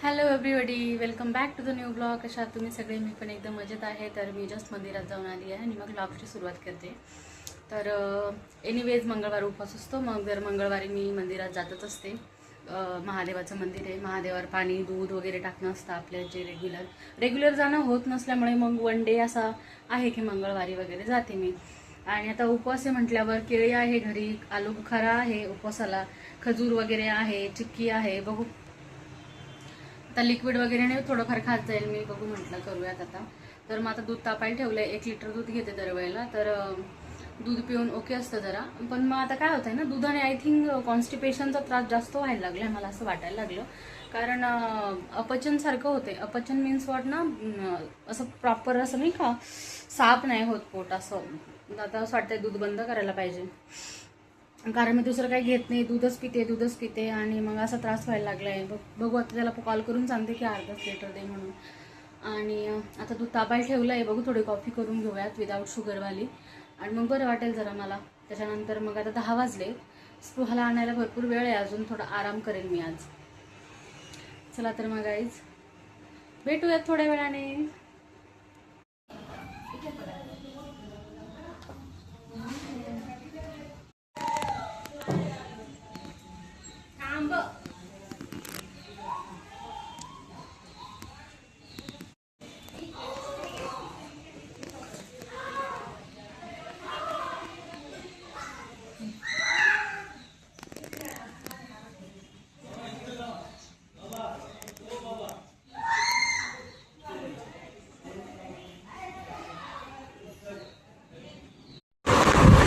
Hello everybody, welcome back to the new blog. कशा आहात तुम्ही सगळे? मी पण एकदम मजेत आहे. तर मी जस्ट मंदिरात जाऊन आली आहे आणि मग ब्लॉगची सुरुवात करते. तर एनिवेज मंगळवार उपवास असतो, मग दर मंगळवारी मी मंदिरात जातच असते. महादेवाचं मंदिर आहे. महादेवावर पाणी दूध वगैरे टाकणं असतं आपल्या जे रेग्युलर जाणं होत नसल्यामुळे मग वन डे असा आहे की मंगळवारी वगैरे जाते मी. आणि आता उपवास आहे म्हटल्यावर केळी आहे घरी, आलू बुखारा आहे उपवासाला, खजूर वगैरे आहे, चिक्की आहे. बघू आता लिक्विड वगैरे नाही, थोडंफार खात जाईल मी. बघू म्हटलं करूयात आता. तर मग आता दूध तापायला ठेवलं आहे. 1 लिटर दूध घेते दरवेळेला, तर दूध पिऊन ओके असतं जरा. पण मग आता काय होतंय ना, दुधाने आय थिंक कॉन्स्टिपेशनचा त्रास जास्त व्हायला लागलाय, मला असं वाटायला लागलं. कारण अपचन सारखं होते. अपचन मीन्स वॉट ना, असं प्रॉपर असं नाही का, साफ नाही होत पोट असं. आता असं वाटतंय दूध बंद करायला पाहिजे, कारण मी दुसरं काही घेत नाही, दूधच पिते आणि मग असा त्रास व्हायला लागलाय. बघू आता त्याला कॉल करून सांगते की अर्धा लिटर दे म्हणून. आणि आता दूध तापायला ठेवलं आहे. बघू थोडी कॉफी करून घेऊयात विदाऊट शुगरवाली, आणि मग बरं वाटेल जरा मला. त्याच्यानंतर मग आता 10 वाजले, स्पृहाला आणायला भरपूर वेळ आहे अजून, थोडा आराम करेन मी आज. चला तर मग गाईज भेटूयात थोड्या वेळाने.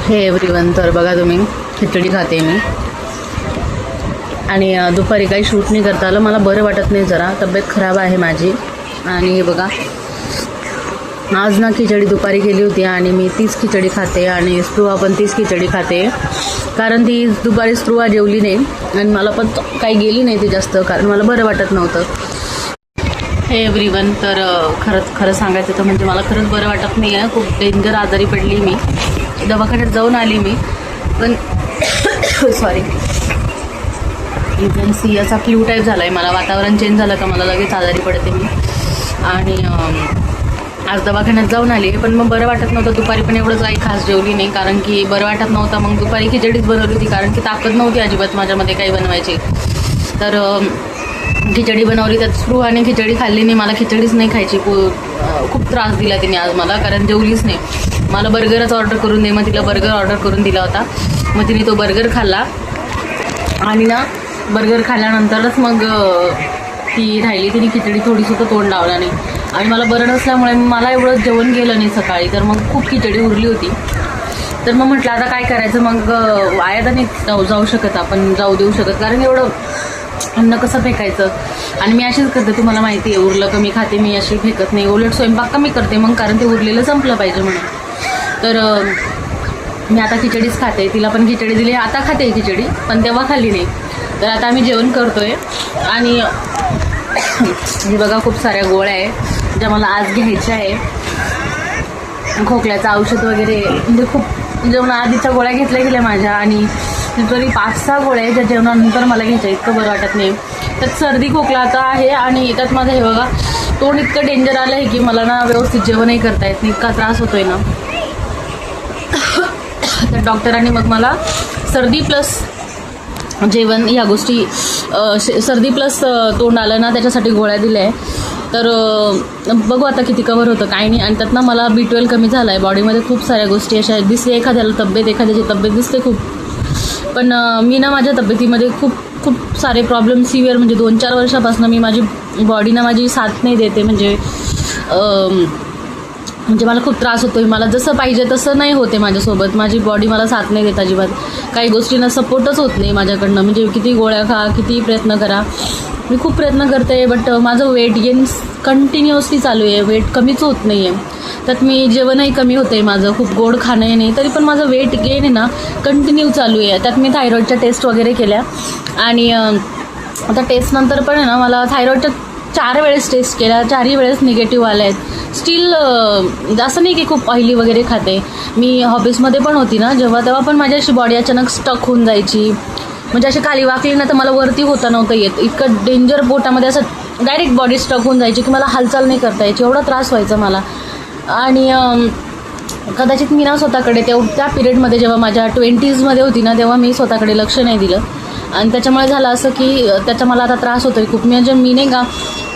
हे एव्हरीवन, तर बघा तुम्ही, खिचडी खाते मी. आणि दुपारी काही शूट नाही करता आलं, मला बरं वाटत नाही, जरा तब्येत खराब आहे माझी. आणि हे बघा, आज ना खिचडी दुपारी केली होती आणि मी तीच खिचडी खाते, आणि स्पृहा पण तीच खिचडी खाते. कारण ती दुपारी स्पृहा जेवली नाही आणि मला पण काही गेली नाही ती जास्त, कारण मला बरं वाटत नव्हतं. हे एव्हरीवन, तर खरं सांगायचं तर म्हणजे मला खरंच बरं वाटत नाही आहे. खूप डेंजर आजारी पडली मी. दवाखान्यात जाऊन आली मी, पण सॉरी, इमर्जन्सी असा फ्लू टाईप झाला आहे मला. वातावरण चेंज झालं का मला लगेच आजारी पडते मी. आणि आज दवाखान्यात जाऊन आली, पण मग बरं वाटत नव्हतं. दुपारी पण एवढंच काही खास जेवली नाही, कारण की बरं वाटत नव्हतं. मग दुपारी खिचडीच बनवली होती, कारण की ताकद नव्हती अजिबात माझ्यामध्ये काही बनवायची. तर खिचडी बनवली, त्यात स्पृहाने खिचडी खाल्ली नाही. मला खिचडीच नाही खायची. खूप त्रास दिला तिने आज मला, कारण जेवलीच नाही. मला बर्गरच ऑर्डर करून दे, मग तिला बर्गर ऑर्डर करून दिला होता. मग तिने तो बर्गर खाल्ला, आणि ना बर्गर खाल्ल्यानंतरच मग ती राहिली. तिने खिचडी थोडीसुद्धा तोंड लावला नाही. आणि मला बरं नसल्यामुळे मला एवढं जेवण गेलं नाही सकाळी, तर मग खूप खिचडी उरली होती. तर मग म्हटलं आता काय करायचं, मग वाया तर नाही जाऊ शकत, आपण जाऊ देऊ शकत, कारण एवढं अन्न कसं फेकायचं. आणि मी अशीच करते, तुम्हाला माहिती आहे, उरलं कमी खाते मी, अशी फेकत नाही. उलट स्वयंपाक कमी करते मग, कारण ते उरलेलं संपलं पाहिजे म्हणून. तर मी आता खिचडीच खाते. तिला पण खिचडी दिली, आता खाते खिचडी, पण तेव्हा खाल्ली नाही. तर आता आम्ही जेवण करतोय. आणि हे बघा, खूप साऱ्या गोळ्या आहे ज्या मला आज घ्यायच्या आहे. खोकल्याचं औषध वगैरे, म्हणजे खूप जेवणाआधीच्या गोळ्या घेतल्या गेल्या माझ्या, आणि तरी 5-6 गोळ्या आहे ज्या जेवणानंतर मला घ्यायच्या. इतकं बरं वाटत नाही. त्यात सर्दी खोकला आता आहे, आणि त्यात माझं हे बघा तोंड इतकं डेंजर आलं आहे की मला ना व्यवस्थित जेवणही करता येत नाही, इतका त्रास होतोय ना. तर डॉक्टरांनी मग मला सर्दी प्लस जेवण या गोष्टी, सर्दी प्लस तोंड आलं ना त्याच्यासाठी गोळ्या दिल्या आहे. तर बघू आता किती कवर होतं काही नाही. आणि त्यात ना मला B12 कमी झाला आहे बॉडीमध्ये. खूप साऱ्या गोष्टी अशा दिसते, एखाद्याची तब्येत दिसते खूप, पण मी ना माझ्या तब्येतीमध्ये खूप सारे प्रॉब्लेम सिव्हिअर, म्हणजे 2-4 वर्षापासून मी माझी बॉडी ना माझी साथ नाही देते. म्हणजे मला खूप त्रास होतोय. मला जसं पाहिजे तसं नाही होते माझ्यासोबत. माझी बॉडी मला साथ नाही देत अजिबात. काही गोष्टींना सपोर्टच होत नाही माझ्याकडनं. म्हणजे किती गोळ्या खा, किती प्रयत्न करा, मी खूप प्रयत्न करते, बट माझं वेट गेन कंटिन्युअसली चालू आहे. वेट कमीच होत नाही आहे. त्यात मी जेवणही कमी होतं आहे माझं, खूप गोड खाणंही नाही, तरी पण माझं वेट गेन आहे ना कंटिन्यू चालू आहे. त्यात मी थायरॉईडच्या टेस्ट वगैरे केल्या, आणि आता टेस्टनंतर पण आहे ना मला थायरॉईडच्या 4 वेळेस टेस्ट केल्या, 4ही वेळेस निगेटिव्ह आल्या आहेत. स्टील असं नाही की खूप ऑइली वगैरे खाते. मी ऑफिसमध्ये पण होती ना जेव्हा, तेव्हा पण माझी अशी बॉडी अचानक स्टक होऊन जायची. म्हणजे अशी खाली वाकली ना तर मला वरती होता नव्हतं येत, इतकं डेंजर पोटामध्ये असं डायरेक्ट बॉडी स्टक होऊन जायची की मला हालचाल नाही करता यायची, एवढा त्रास व्हायचा मला. आणि कदाचित मी ना स्वतःकडे त्या पिरियडमध्ये जेव्हा माझ्या 20s होती ना, तेव्हा मी स्वतःकडे लक्ष नाही दिलं आणि त्याच्यामुळे झालं असं की त्याचा मला आता त्रास होतोय खूप. म्हणजे मी नाही का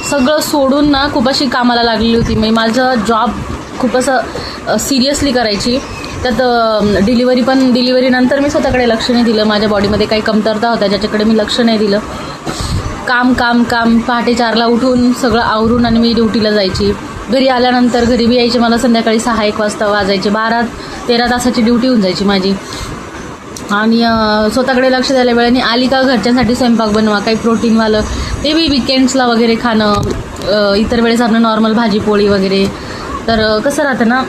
सगळं सोडून ना खूप अशी कामाला लागलेली होती. मी माझं जॉब खूप असं सिरियसली करायची. त्यात डिलिव्हरीनंतर मी स्वतःकडे लक्ष नाही दिलं. माझ्या बॉडीमध्ये काही कमतरता होत्या ज्याच्याकडे मी लक्ष नाही दिलं. काम काम काम, पहाटे 4ला उठून सगळं आवरून आणि मी ड्युटीला जायची. घरी आल्यानंतर घरी बी यायचे मला संध्याकाळी 6-1 वाजता वाजायचे. 12-13 तासाची ड्युटी होऊन जायची माझी. आणि स्वतःकडे लक्ष द्यायला वेळाने आली का घरच्यांसाठी स्वयंपाक बनवा, काही प्रोटीनवालं, ते बी विकेंड्सला वगैरे खाणं, इतर वेळेस आपलं नॉर्मल भाजी पोळी वगैरे. तर कसं राहतं ना,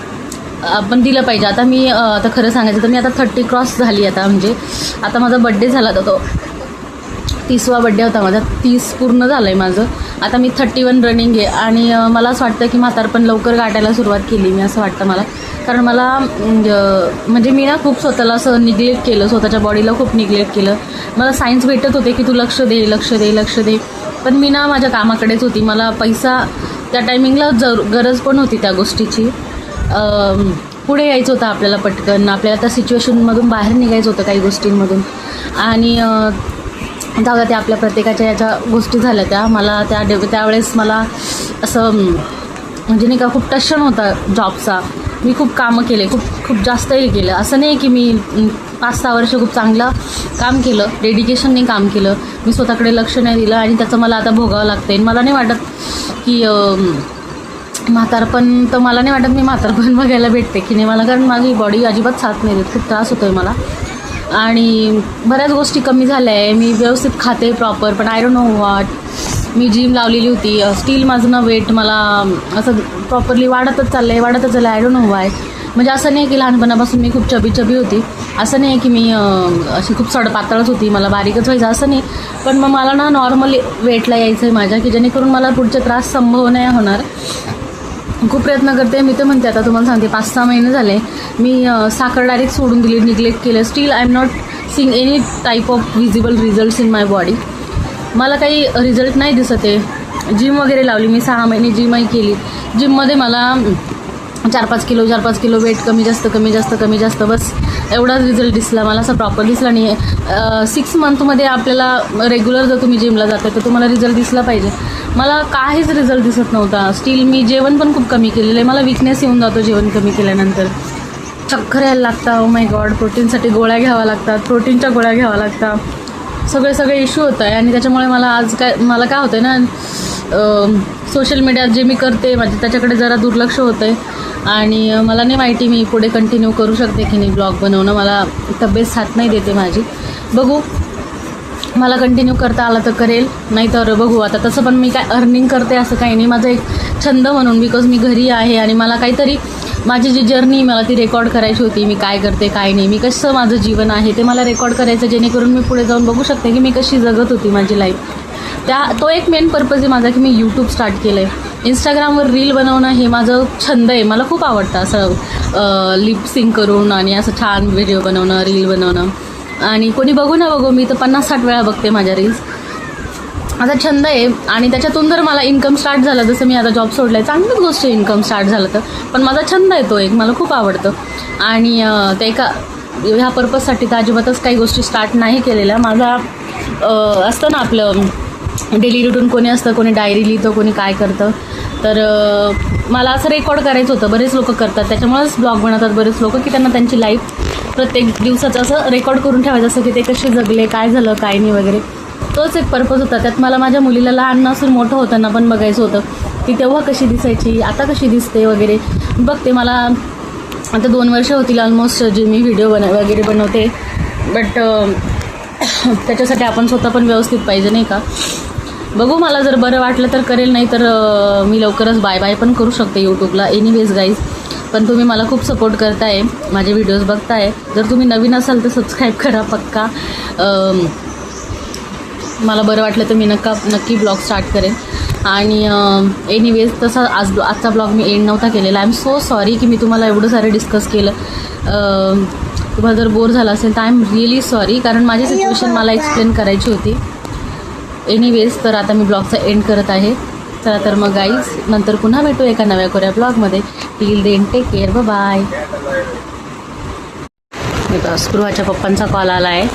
आपण दिलं पाहिजे. आता खरं सांगायचं तर मी आता 30 क्रॉस झाली आता. म्हणजे आता माझा बड्डे झाला तर तो 30वा बड्डे होता माझा. 30 पूर्ण झालं आहे माझं. आता मी 31 रनिंग आहे. आणि मला असं वाटतं की म्हातारपण लवकर गाठायला सुरुवात केली मी, असं वाटतं मला. कारण मला म्हणजे मी ना खूप स्वतःला असं निग्लेक्ट केलं, स्वतःच्या बॉडीला खूप निग्लेक्ट केलं. मला सायन्स भेटत होते की तू लक्ष दे लक्ष दे लक्ष दे, पण मी ना माझ्या कामाकडेच होती. मला पैसा त्या टायमिंगला गरज पण होती त्या गोष्टीची. पुढे यायचं होतं आपल्याला पटकन, आपल्याला त्या सिच्युएशनमधून बाहेर निघायचं होतं काही गोष्टींमधून. आणि जाऊ त्या आपल्या प्रत्येकाच्या याच्या गोष्टी झाल्या त्या. मला त्यावेळेस मला असं म्हणजे नाही का खूप टशन होता जॉबचा. मी खूप कामं केले, खूप जास्तही केलं. असं नाही की मी 5-6 वर्ष खूप चांगलं काम केलं, डेडिकेशनने काम केलं. मी स्वतःकडे लक्ष नाही दिलं आणि त्याचं मला आता भोगावं लागतं. मला नाही वाटत की म्हातारपण, तर मला नाही वाटत मी म्हातारपण बघायला भेटते की नाही मला, कारण माझी बॉडी अजिबात साथ नाही देत. खूप त्रास होतो आहे मला आणि बऱ्याच गोष्टी कमी झाल्या आहे. मी व्यवस्थित खाते प्रॉपर, पण I don't know what. Me gym लावलेली होती, स्टील माझं ना वेट मला असं प्रॉपरली वाढतच चाललं. I don't know Y. म्हणजे असं नाही की लहानपणापासून मी खूप चबी होती, असं नाही की मी अशी खूप सडपातळच होती, मला बारीकच व्हायचं असं नाही. पण मग मला ना नॉर्मल वेटला यायचं आहे माझ्या, की जेणेकरून मला पुढचे त्रास संभव नाही होणार. खूप प्रयत्न करते मी. तर म्हणते आता तुम्हाला सांगते 5-6 महिने झाले मी साखर डायरेक्ट सोडून दिली, निग्लेक्ट केलं. Still I am not seeing any type of visible results in my body. मला काही रिझल्ट नाही दिसत आहे. जिम वगैरे लावली मी, 6 महिने जिमही केली. जिममध्ये मला 4-5 किलो वेट कमी जास्त बस एवढाच रिझल्ट दिसला. मला असं प्रॉपर दिसला नाही आहे. 6 मंथमध्ये आपल्याला रेग्युलर जर तुम्ही जिमला जाता तर तुम्हाला रिझल्ट दिसला पाहिजे. मला काहीच रिझल्ट दिसत नव्हता. स्टील मी जेवण पण खूप कमी केलेलं आहे. मला विकनेस येऊन जातो जेवण कमी केल्यानंतर. चक्कर यायला लागतं. Oh my God. प्रोटीनसाठी गोळ्या घ्याव्या लागतात, प्रोटीनच्या गोळ्या घ्याव्या लागतात. सगळे इश्यू होत आहे. आणि त्याच्यामुळे मला काय होतं आहे ना, सोशल मीडियात जे मी करते त्याच्याकडे जरा दुर्लक्ष होतं आहे. आणि मला नाही माहिती मी पुढे कंटिन्यू करू शकते की नाही ब्लॉग बनवणं. मला तब्येत साथ नाही देते माझी. बघू, मला कंटिन्यू करता आला तर करेल, नाही तर बघू. आता तसं पण मी काय अर्निंग करते असं काही नाही. माझा एक छंद म्हणून, बिकॉज मी घरी आहे आणि मला काहीतरी माझी जी जर्नी मला ती रेकॉर्ड करायची होती. मी काय करते काय नाही, मी कसं माझं जीवन आहे ते मला रेकॉर्ड करायचं, जेणेकरून मी पुढे जाऊन बघू शकते की मी कशी जगत होती माझी लाईफ. तो एक मेन पर्पज आहे माझा की मी यूट्यूब स्टार्ट केलं आहे. इंस्टाग्रामवर रील बनवणं हे माझं छंद आहे. मला खूप आवडतं असं लिप सिंक करून आणि असं छान व्हिडिओ बनवणं, रील बनवणं. आणि कोणी बघू ना बघू, मी तर 50-60 वेळा बघते माझ्या रील्स. माझा छंद आहे. आणि त्याच्यातून जर मला इन्कम स्टार्ट झालं, जसं मी आता जॉब सोडला आहे, चांगलीच गोष्ट आहे इन्कम स्टार्ट झालं तर. पण माझा छंद आहे तो एक, मला खूप आवडतं. आणि ते ह्या पर्पजसाठी तर अजिबातच काही गोष्टी स्टार्ट नाही केलेल्या. माझा असतं ना आपलं डेली रुटीन, कोणी असतं, कोणी डायरी लिहितं, कोणी काय करतं. तर मला असं रेकॉर्ड करायचं होतं. बरेच लोक करतात, त्याच्यामुळेच ब्लॉग बनवतात बरेच लोक, की त्यांना त्यांची लाईफ प्रत्येक दिवसाचं असं रेकॉर्ड करून ठेवायचं असं, की ते कसे जगले, काय झालं काय नाही वगैरे. तोच एक पर्पज होता. त्यात मला माझ्या मुलीला लहान नसून मोठं होताना पण बघायचं होतं, ती तेव्हा कशी दिसायची, आता कशी दिसते वगैरे. बघते मला आता 2 वर्ष होतील ऑलमोस्ट जे मी व्हिडिओ वगैरे बनवते. बट त्याच्यासाठी आपण स्वतः पण व्यवस्थित पाहिजे नाही का. बघू, मला जर बरं वाटलं तर करेल, नाही तर मी लवकरच बाय पण करू शकते यूट्यूबला. एनिवेज गाईज, पण तुम्ही मला खूप सपोर्ट करताय, माझे व्हिडिओज बघताय. जर तुम्ही नवीन असाल तर सबस्क्राईब करा पक्का. मला बरं वाटलं तर मी नक्की ब्लॉग स्टार्ट करेन. आणि एनिवेज तसा आजचा ब्लॉग मी एंड नव्हता केलेला. आय एम सो सॉरी की मी तुम्हाला एवढं सारं डिस्कस केलं. तुम्हाला जर बोर झालं असेल तर आय एम रिअली सॉरी, कारण माझी सिच्युएशन मला एक्सप्लेन करायची होती. एनिवेज तर आता मी ब्लॉगचा एंड करत आहे. चला तर मग गाईज नंतर पुन्हा भेटू एका नव्या कोऱ्या ब्लॉगमध्ये. Till then take care, bye. स्पृहाच्या पप्पांचा कॉल आला आहे.